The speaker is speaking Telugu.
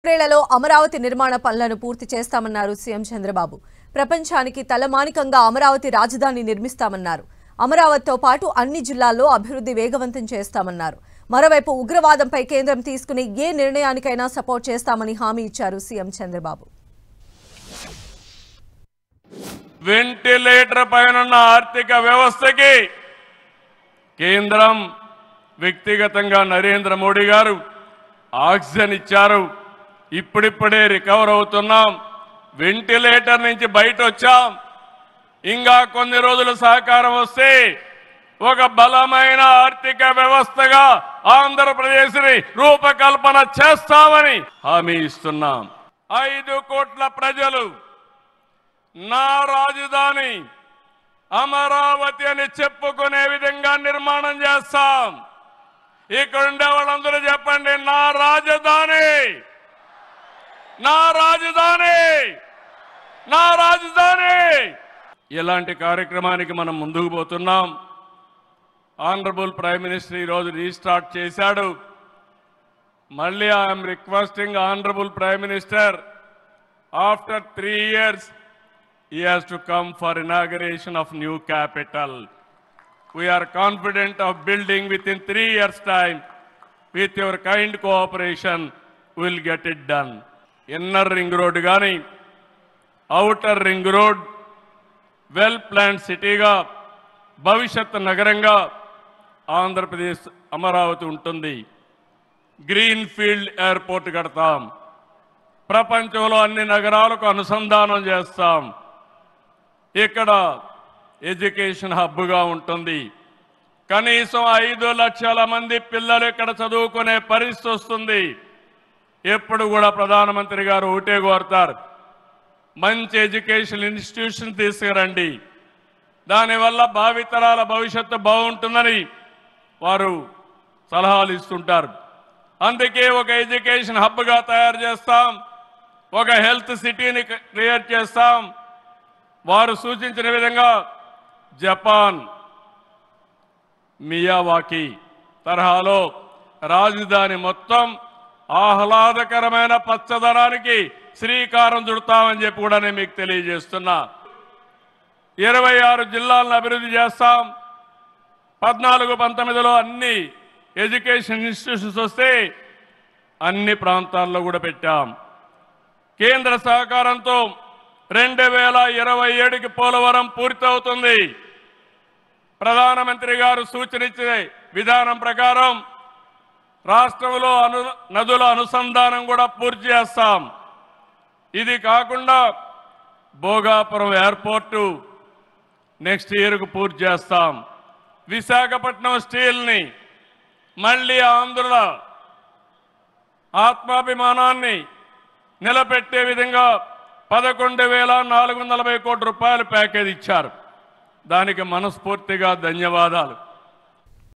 ేళ్లలో అమరావతి నిర్మాణ పనులను పూర్తి చేస్తామన్నారు సీఎం చంద్రబాబు. ప్రపంచానికి తలమానికంగా అమరావతి రాజధాని నిర్మిస్తామన్నారు. అమరావతితో పాటు అన్ని జిల్లాల్లో అభివృద్ధి వేగవంతం చేస్తామన్నారు. మరోవైపు ఉగ్రవాదంపై కేంద్రం తీసుకునే ఏ నిర్ణయానికైనా సపోర్ట్ చేస్తామని హామీ ఇచ్చారు సీఎం చంద్రబాబు. వెంటిలేటర్ పైన ఆర్థిక వ్యవస్థకి కేంద్రం వ్యక్తిగతంగా నరేంద్ర మోడీ గారు ఆక్సిజన్ ఇచ్చారు. ఇప్పుడిప్పుడే రికవర్ అవుతున్నాం. వెంటిలేటర్ నుంచి బయట వచ్చాం. ఇంకా కొన్ని రోజులు సహకారం వస్తే ఒక బలమైన ఆర్థిక వ్యవస్థగా ఆంధ్రప్రదేశ్ని రూపకల్పన చేస్తామని హామీ ఇస్తున్నాం. 5 కోట్ల ప్రజలు నా రాజధాని అమరావతి అని చెప్పుకునే విధంగా నిర్మాణం చేస్తాం. ఇక్కడ ఉండే వాళ్ళందరూ చెప్పండి, నా రాజధాని, నా రాజధాని, నా రాజధాని. ఇలాంటి కార్యక్రమానికి మనం ముందుకు పోతున్నాం. ఆనరబుల్ ప్రైమ్ మినిస్టర్ ఈరోజు రీస్టార్ట్ చేశాడు. మళ్ళీ I'm requesting honourable prime minister, after 3 years he has to come for inauguration of new capital. We are confident of building within 3 years time. With your kind cooperation we will get it done. Inner ring road gaani, outer ring road well planned city ga, భవిష్యత్ నగరంగా ఆంధ్రప్రదేశ్ అమరావతి ఉంటుంది. గ్రీన్ ఫీల్డ్ ఎయిర్పోర్ట్ కడతాం. ప్రపంచంలో అన్ని నగరాలకు అనుసంధానం చేస్తాం. ఇక్కడ ఎడ్యుకేషన్ హబ్గా ఉంటుంది. కనీసం 5 లక్షల మంది పిల్లలు ఇక్కడ చదువుకునే పరిస్థితి వస్తుంది. ఎప్పుడు కూడా ప్రధానమంత్రి గారు ఒకటే కోరుతారు, మంచి ఎడ్యుకేషన్ ఇన్స్టిట్యూషన్ తీసుకురండి, దానివల్ల భావితరాల భవిష్యత్తు బాగుంటుందని వారు సలహాలు ఇస్తుంటారు. అందుకే ఒక ఎడ్యుకేషన్ హబ్గా తయారు చేస్తాం, ఒక హెల్త్ సిటీని క్రియేట్ చేస్తాం. వారు సూచించిన విధంగా జపాన్ మియావాకి తరహాలో రాజధాని మొత్తం ఆహ్లాదకరమైన పచ్చదనానికి శ్రీకారం చుడతామని చెప్పి కూడా నేను మీకు తెలియజేస్తున్నా. 26 జిల్లాలను అభివృద్ధి చేస్తాం. 14-19లో అన్ని ఎడ్యుకేషన్ ఇన్స్టిట్యూషన్స్ వస్తే అన్ని ప్రాంతాల్లో కూడా పెట్టాం. కేంద్ర సహకారంతో 2027కి పోలవరం పూర్తవుతుంది. ప్రధానమంత్రి గారు సూచనిచ్చే విధానం ప్రకారం రాష్ట్రంలో నదుల అనుసంధానం కూడా పూర్తి చేస్తాం. ఇది కాకుండా భోగాపురం ఎయిర్పోర్టు నెక్స్ట్ ఇయర్కు పూర్తి చేస్తాం. విశాఖపట్నం స్టీల్ని మళ్ళీ ఆంధ్రుల ఆత్మాభిమానాన్ని నిలబెట్టే విధంగా 11,440 కోట్ల రూపాయల ప్యాకేజ్ ఇచ్చారు. దానికి మనస్ఫూర్తిగా ధన్యవాదాలు.